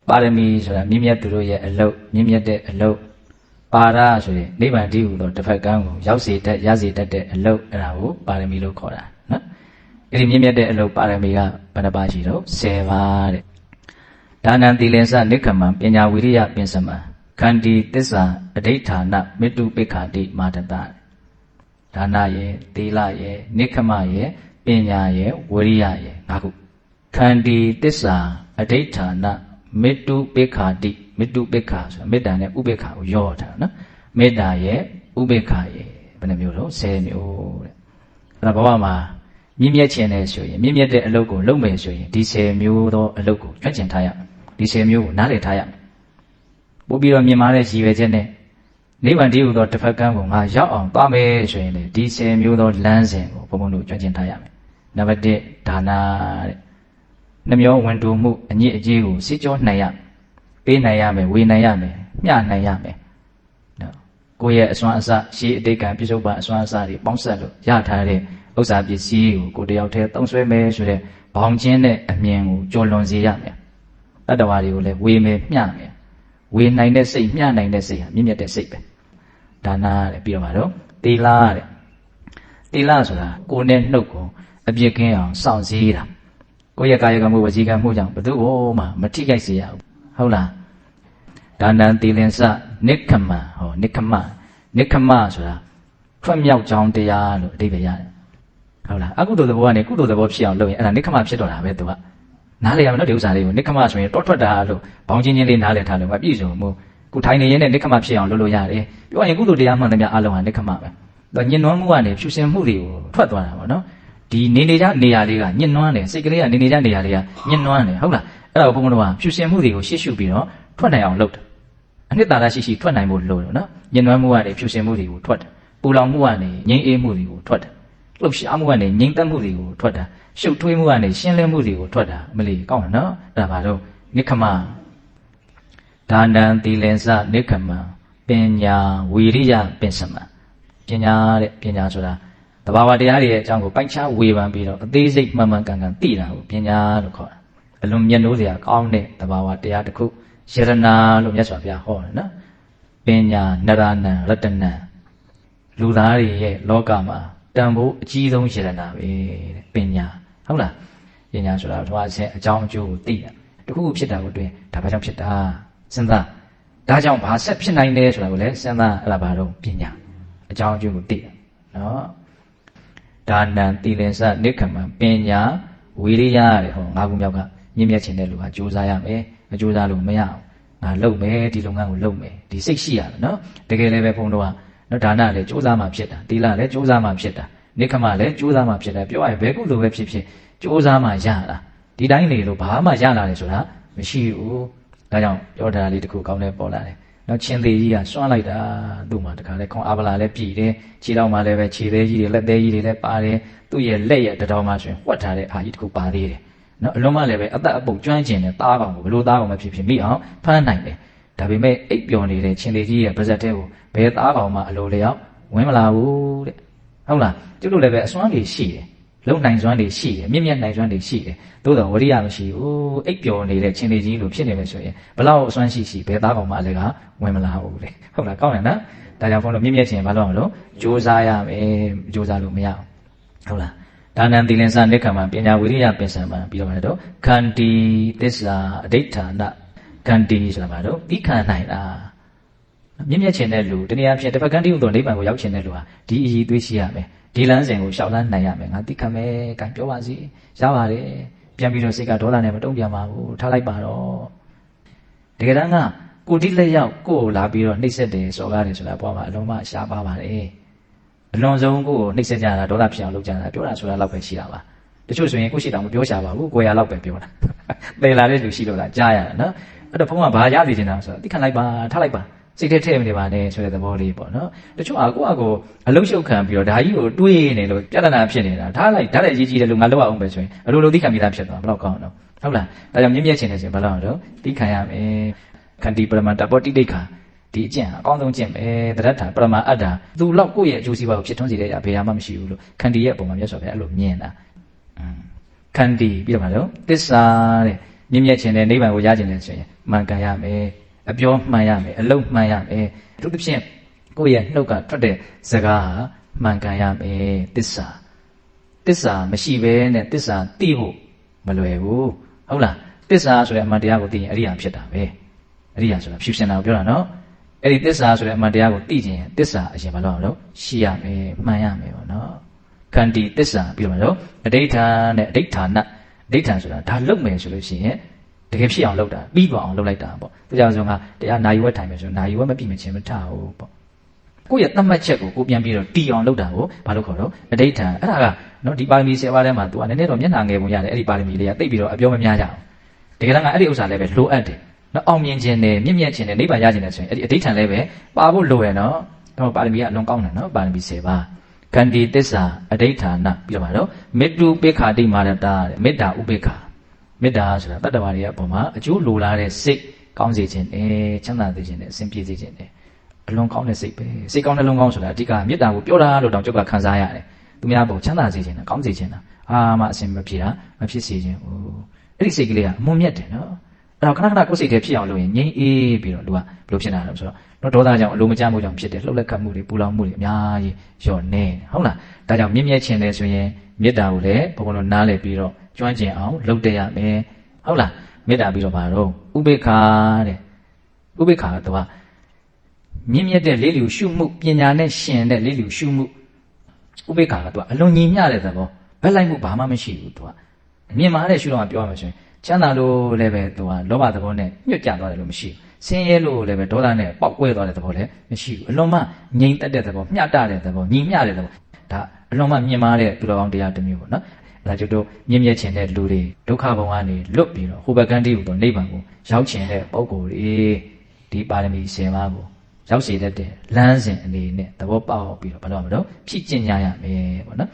ပါရမီဆိုတာမြင့်မြတ်သူတို့ရဲ့အလုပ်မြင့်မြတ်တဲ့အလုပ်ပါရဆိုရင်နိဗ္ဗာန်တည်းဟူသောတစ်ဖက်ကန်းကိုရောက်စေတတ်ရစေတတ်တဲ့အလုပ်အဲ့ဒါကိုပါရမီလို့ခေါ်တာနော်အဲ့ဒီမြင့်မြတ်တဲ့အလုပ်ပါရမီကဘယ်နှပါရှိတော့10ပါးတဲ့ဒါနံသီလင်္စနိက္ခမံပညာဝိရိယပင်စမံခန္တီသစ္စာအဋိဌာနမေတ္တုပိက္ခာတိမာတတဒါနရဲ့သီလရဲ့နိက္ခမရဲ့ပညာရဲ့ဝိရိယရဲ့၅ခုခန္တီသစ္စာအဋိဌာနမေတ္တုပိက္ခာတိမေတ္တုပိက္ခာဆိုတာမေတ္တာနဲ့ဥပိက္ခာကိုရောထားနော်မေတ္တာရဲ့ဥပိက္ခာရဲ့ဘယ်နှမျိုးတော့10မျိုးတဲ့အဲ့ဒါဘဝမှာမြင့်မြတ်ခြင်းနဲ့ဆိုရင်မြင့်မြတ်တဲ့အလုပ်ကိုလုပ်မယ်ဆိုရင်ဒီ10မျိုးသောအလုပ်ကိုကျွမ်းကျင်ထားရဒီ10မျိုးကိုနားလည်ထားရပို့ပြီးတော့မြင်မာတဲ့ရည်ရွယ်ချက်နဲ့နိဗ္ဗာန်တည်းဟူသောတစ်ဖက်ကန်းကိုငါရောက်အောင်သွားမယ်ဆိုရင်လေဒီ10မျိုးသောလမ်းစဉ်ကိုဘုံဘုံတို့ကျွမ်းကျင်ထားရမယ်နံပါတ်1ဒါနတဲ့နှမျောဝန်တူမှုအညစ်အကြေးကိုစစ်ကြောနိုင်ရပေးနိုင်ရမယ်ဝေနိုင်ရမယ်မျှနိုင်ရမယ်နော်ကိုယ့်ရဲ့အစွမ်းအစရှေးအတိတ်ကံပြစ္ဆုတ်ပံအစွမ်းအစတွေပေါင်းစပ်လို့ရထားတဲ့ဥစ္စာပစ္စည်းကိုတယောက်တည်းသုံးဆွဲမယ်ဆိုတဲ့ဘောင်ချင်းတဲ့အမြင်ကိုကျော်လွန်စေရမယ်တတ္တဝါတွေကိုလည်းဝေမယ်မျှမယ်ဝေနိုင်တဲ့စိတ်မျှနိုင်တဲ့စိတ်ဟာမြင့်မြတ်တဲ့စိတ်ပဲဒါနတဲ့ပြီးတော့မှာတော့သီလတဲ့သီလဆိုတာကိုယ်နဲ့နှုတ်ကိုအပြစ်ကင်းအောင်စောင့်စည်းတာကိုယ့်ရဲ့ကာယကမှုဝစီကမှုကြောင့်ဘယ်သူ့ကိုမှမထိခိုက်စေရဘူးဟုတ်လားဒါနံသီလင်္စနိက္ခမံဟောနိက္ခမဆိုတာထွက်မြောက်ကြောင်းတရားလို့အဓိပ္ပာယ်ရတယ်ဟုတ်လားအကုသိုလ်သဘောကနေကုသိုလ်သဘောဖြစ်အောင်လုပ်ရင်အဲ့ဒါနိက္ခမဖြစ်တော့တာပဲသူကနားလည်ရမယ်နော်ဒီဥစ္စာလေးကိုနိက္ခမဆိုရင်တောထွက်တာလို့ဘောင်းချင်းချင်းလေးနားလည်ထားလို့မပြည့်စုံဘူးခုထိုင်နေရင်လည်းနိက္ခမဖြစ်အောင်လုပ်လို့ရတယ်ပြောရင်ကုသိုလ်တရားမှန်သမျှအလုံးဟာနိက္ခမပဲသူညှဉ်းနှွမ်းမှုကနေဖြူစင်မှုတွေကိုထွက်သွားတာပေါ့နော်ဒီနေကြနေရာလေးကညှဉ်းနှွမ်းတယ်စိတ်ကလေးကနေကြနေရာလေးကညှဉ်းနှွမ်းတယ်ဟုတ်လားအဲ့ဒါကိုဘုန်းဘုန်းတို့ကဖြူစင်မှုတွေကိုရှေ့ရှုပြီးတော့ထွက်နိုင်အောင်လုပ်တယ်အနှစ်သာရရှိထွက်နိုင်ဖို့လိုတယ်နော်ညှဉ်းနှွမ်းမှုကနေဖြူစင်မှုတွေကိုထွက်တယ်ပူလောင်မှုကနေငြိမ်းအေးမှုတွေကိုထွက်တယ်လှုပ်ရှားမှုကနေငြိမ်သက်မှုတွေကိုထွက်တာရှုပ်ထွေးမှုကနေရှင်းလင်းမှုတွေကိုထွက်တာမလီကောင်းတယ်နော်အဲ့ဒါပါတော့နိက္ခမဒါနံသီလင်္စနိက္ခမံပညာဝီရိယပင်စမံပညာတဲ့ပညာဆိုတာတဘာဝတရားတွေရဲ့အကြောင်းကိုပိုက်ခြားဝေဖန်ပြီးတော့အသေးစိတ်မှန်မှန်ကန်ကန်သိတာကိုပညာလို့ခေါ်တာအလွန်မြတ်နိုးစရာကောင်းတဲ့တဘာဝတရားတစ်ခုယရနာလို့မြတ်စွာဘုရားဟောတယ်နော်ပညာနရဏံရတနံလူသားတွေရဲ့လောကမှာတန်ဖိုးအကြီးဆုံးယရနာပဲတဲ့ပညာဟုတ်လားပညာဆိုတာတော့အချင်းအကြောင်းအကျိုးကိုသိတာတခုခုဖြစ်တာကိုတွေ့ဒါဘာကြောင့်ဖြစ်တာစဉ်းစားဒါကြောင့်ဘာဆက်ဖြစ်နိုင်လဲဆိုတာကိုလည်းစဉ်းစားအဲ့ဒါဘာတော့ပညာအကြောင်းအကျိုးကိုသိတာနော်ဒါနံသီလင်္စနိက္ခမံပညာဝိရိယတဲ့ဟော၅ခုမြောက်ကမြင့်မြတ်ခြင်းတဲ့လူဟာကြိုးစားရမယ်မကြိုးစားလို့မရအောင်ငါလုပ်မယ်ဒီလုပ်ငန်းကိုလုပ်မယ်ဒီစိတ်ရှိရတယ်နော်တကယ်လည်းပဲဘုန်းတော်ကနော်ဒါနလည်းကြိုးစားမှဖြစ်တာသီလလည်းကြိုးစားမှဖြစ်တာနိက္ခမလည်းကြိုးစားမှဖြစ်တာပြောရရင်ဘယ်ကုသိုလ်ပဲဖြစ်ဖြစ်ကြိုးစားမှရတာဒီတိုင်းနေလို့ဘာမှရလာတယ်ဆိုတာမရှိဘူးဒါကြောင့်ပြောတာလေးတခုကောင်းတယ်ပေါ်လာတယ်နော်ချင်းသေးကြီးကစွန့်လိုက်တာသူ့မှာတခါလဲခေါင်းအာဗလာလည်းပြည်တယ်ခြေထောက်မှာလည်းပဲခြေသေးကြီးတွေလက်သေးကြီးတွေလည်းပါတယ်သူ့ရဲ့လက်ရဲ့တတော်မှာဆိုရင်ဝတ်ထားတဲ့အာကြီးတခုပါသေးတယ်နော်အလုံးမလည်းပဲအသက်အပုတ်ကျွမ်းကျင်တဲ့သားကောင်ကိုဘလို့သားကောင်မဖြစ်ဖြစ်မိအောင်ဖမ်းနိုင်တယ်ဒါပေမဲ့အိပ်ပျော်နေတဲ့ချင်းသေးကြီးရဲ့ပါဇက်တဲကိုဘယ်သားကောင်မှအလိုလျောက်ဝင်မလာဘူးတဲ့ဟုတ်လားကျုပ်တို့လည်းပဲအစွမ်းတွေရှိတယ်လုံနိုင်စွမ်းတွေရှိတယ်မြင့်မြတ်နိုင်စွမ်းတွေရှိတယ်သို့တော်ဝရိယမရှိဘူးအိပ်ပျော်နေတဲ့ချင်းသေးကြီးလိုဖြစ်နေမယ်ဆိုရင်ဘလောက်အစွမ်းရှိဘယ်သားကောင်မှလည်းကဝင်မလာဘူးတဲ့ဟုတ်လားကောင်းတယ်နော်ဒါကြောင့်ဘုန်းတော်မြင့်မြတ်ခြင်းဘာလို့မလို့ကြိုးစားရမယ်ကြိုးစားလို့မရအောင်ဟုတ်လားဒါနံသီလင်္စနိက္ခမံပညာဝိရိယပင်စံမှာပြီးတော့မှတော့ခန္တီသစ္စာအဋိဌာနခန္တီဆိုတာမှာတော့သိခံနိုင်တာမြင့်မြတ်ခြင်းတဲ့လူတနည်းအားဖြင့်တစ်ဖက်ကန်းတည်းဟူသောနိဗ္ဗာန်ကိုရောက်ခြင်းတဲ့လူဟာဒီအည်သွေးရှိရမယ်ဒီလမ်းစဉ်ကိုရှောက်လန်းနိုင်ရမယ်ငါသိခံမယ်ကံပြောပါစီရပါတယ်ပြန်ပြီးတော့စိတ်ကဒေါသနဲ့မတုံ့ပြန်ပါဘူးထားလိုက်ပါတော့တကယ်တမ်းကကိုတိလက်ရောက်ကိုကိုလာပြီးတော့နှိပ်စက်တယ်စော်ကားတယ်ဆိုတာပေါ်မှာအလုံးမရှားပါပါတယ်အလွန်ဆုံးကိုနှိပ်စက်ကြတာဒေါသဖြစ်အောင်လုပ်ကြတာပြောတာဆိုတာလောက်ပဲရှိတာပါတချို့ဆိုရင်ကိုရှိတောင်မပြောရှာပါဘူးကိုရလောက်ပဲပြောတာပယ်လာတဲ့လူရှိလို့လားကြားရတာနော်အဲ့တော့ဘုန်းကဘာရသေးချင်တာဆိုတော့သိခံလိုက်ပါထားလိုက်ပါစိတ်ထဲထည့်မနေပါနဲ့ဆိုတဲ့သဘောလေးပေါ့နော်တချို့ကကိုယ့်အကိုအလုံးရှုပ်ခံပြီးတော့ဒါကြီးကိုတွေးနေလို့ပြဿနာဖြစ်နေတာထားလိုက်ဓာတ်လည်းကြီးကြီးတယ်လို့ငါလောက်အောင်ပဲဆိုရင်အလိုလိုသိခံပြီးသားဖြစ်သွားဘယ်တော့ကောင်းတော့ဟုတ်လားဒါကြောင့်မြင့်မြတ်ခြင်းနဲ့ဆိုရင်ဘယ်လောက်တော့သိခံရမယ်ခန္တီပရမတ္တပောတိဋ္ဌခာဒီအကျင့်ဟာအကောင်းဆုံးကျင့်ပဲတရထပရမအတ္တသူလောက်ကိုယ့်ရဲ့အကျိုးစီးပွားကိုဖြစ်ထွန်းစေတဲ့အရာဘယ်ဟာမှမရှိဘူးလို့ခန္တီရဲ့အပေါ်မှာမြတ်စွာဘုရားအဲ့လိုမြင်တာခန္တီပြီးတော့မှတော့သစ္စာတဲ့ မြင့်မြတ်ခြင်းနဲ့နိဗ္ဗာန်ကိုရခြင်းနဲ့ဆိုရင်မှန်ကန်ရမယ်အပြောမှန်ရမယ်အလုပ်မှန်ရမယ်သူတစ်ဖြင့်ကိုယ့်ရဲ့နှုတ်ကထွက်တဲ့စကားဟာမှန်ကန်ရမယ်သစ္စာမရှိဘဲနဲ့သစ္စာသိဖို့မလွယ်ဘူးဟုတ်လားသစ္စာဆိုတဲ့အမှန်တရားကိုသိရင်အရိယာဖြစ်တာပဲအရိယာဆိုတာဖြူရှင်တာကိုပြောတာနော်အဲ့ဒီသစ္စာဆိုတဲ့အမှန်တရားကိုသိခြင်းသစ္စာအရင်မလုပ်အောင်လို့ရှိရမယ်မှန်ရမယ်ပေါ့နော်ခန္တီသစ္စာပြီးတော့မလို့အဋိဌာနဲ့အဋိဌာဏအဋိဌာဆိုတာဒါလုပ်မယ်ဆိုလို့ရှိရင်တကယ်ဖြစ်အောင်လုပ်တာပြီးသွားအောင်လုပ်လိုက်တာပေါ့ဒါကြောင့်ဆိုငါတရားနာယူဝဲထိုင်မယ်ဆိုနာယူဝဲမပြီးမချင်းမထဘူးပေါ့ကိုယ့်ရဲ့သတ်မှတ်ချက်ကိုကိုပြန်ပြီးတော့တီအောင်လုပ်တာကိုဘာလို့ခေါ်တော့အဋိဌာအဲ့ဒါကနော်ဒီပါရမီ10ပါးထဲမှာ तू ကနည်းနည်းတော့မျက်နှာငယ်ပုံရတယ်အဲ့ဒီပါရမီလေးကတိတ်ပြီးတော့အပြောမများကြအောင်တကယ်တော့ငါအဲ့ဒီဥစ္စာလည်းပဲလိုအပ်တယ်နော်အောင်မြင်ခြင်းနဲ့မြင့်မြတ်ခြင်းနဲ့နိဗ္ဗာန်ရခြင်းနဲ့ဆိုရင်အဲ့ဒီအဋိဌာန်လည်းပဲပါဖို့လိုရနော်တော့ပါရမီကအလွန်ကောင်းတယ်နော်ပါရမီ10ပါးခန္တီသစ္စာအဋိဌာဏပြီးတော့မှာတော့မေတ္တုပိက္ခာတိမာရတာတဲ့မေတ္တာဥပိက္ခာမေတ္တာဆိုတာတတ္တဝါတွေရဲ့အပေါ်မှာအကျိုးလိုလားတဲ့စိတ်ကောင်းစေခြင်းနဲ့ချမ်းသာစေခြင်းနဲ့အစဉ်ပြေစေခြင်းနဲ့အလွန်ကောင်းတဲ့စိတ်ပဲစိတ်ကောင်းတဲ့လုံးကောင်းဆိုတာအဓိကမေတ္တာကိုပြောတာလို့တောင်ကျုပ်ကခံစားရတယ်သူများပုံချမ်းသာစေခြင်းနဲ့ကောင်းစေခြင်းနဲ့အာမအစဉ်မပြေတာမဖြစ်စေခြင်းဟိုအဲ့ဒီစိတ်ကလေးကအမွန်မြတ်တယ်နော်အဲ့တော့ခဏခဏကိုယ်စိတ်ထဲဖြစ်အောင်လုပ်ရင်ငြိမ်းအေးပြီးတော့လူကဘယ်လိုဖြစ်လာလဲဆိုတော့ဒေါသကြောင့်အလိုမကျမှုကြောင့်ဖြစ်တယ်လှုပ်လက်ခတ်မှုတွေပူလောင်မှုတွေအများကြီးလျော့နေဟုတ်လားဒါကြောင့်မြင့်မြတ်ခြင်းတယ်ဆိုရင်မေတ္တာကိုလည်းဘုံဘုံတို့နားလည်ပြီးတော့ကျွမ်းကျင်အောင်လုပ်တတ်ရမယ်ဟုတ်လားမေတ္တာပြီးတော့ဘာတော့ဥပေက္ခတဲ့ဥပေက္ခကတော့မြင့်မြတ်တဲ့လေးလျူရှုမှုပညာနဲ့ရှင်တဲ့လေးလျူရှုမှုဥပေက္ခကတော့အလွန်ညီမျှတဲ့သဘောဘက်လိုက်မှုဘာမှမရှိဘူးသူကမြင်မာတဲ့ရှုတော့ပြောရမှာဆိုရင်ချမ်းသာလို့လည်းပဲသူကလောဘသဘောနဲ့ညှို့ကျသွားတယ်လို့မရှိဘူးဆင်းရဲလို့လည်းပဲဒေါသနဲ့ပေါက်ကွဲသွားတဲ့သဘောလည်းမရှိဘူးအလွန်မှငြိမ်သက်တဲ့သဘောမျှတတဲ့သဘောညီမျှတဲ့သဘောဒါအလွန်မှမြင်မာတဲ့သူတော်ကောင်းတရားတစ်မျိုးပေါ့နော်အဲဒါကျတို့မြင့်မြတ်ခြင်းတဲ့လူတွေဒုက္ခဘဝကနေလွတ်ပြီးတော့ဟိုဘက်ကန်းတီးဟူသောနိဗ္ဗာန်ကိုရောက်ခြင်းတဲ့ပုဂ္ဂိုလ်တွေဒီပါရမီ10ပါးကိုရောက်စေတတ်တဲ့လမ်းစဉ်အနေနဲ့သဘောပေါက်ပြီးတော့ဘာလို့မလို့ဖြစ်ကျင့်ကြရမယ်ပေါ့နော်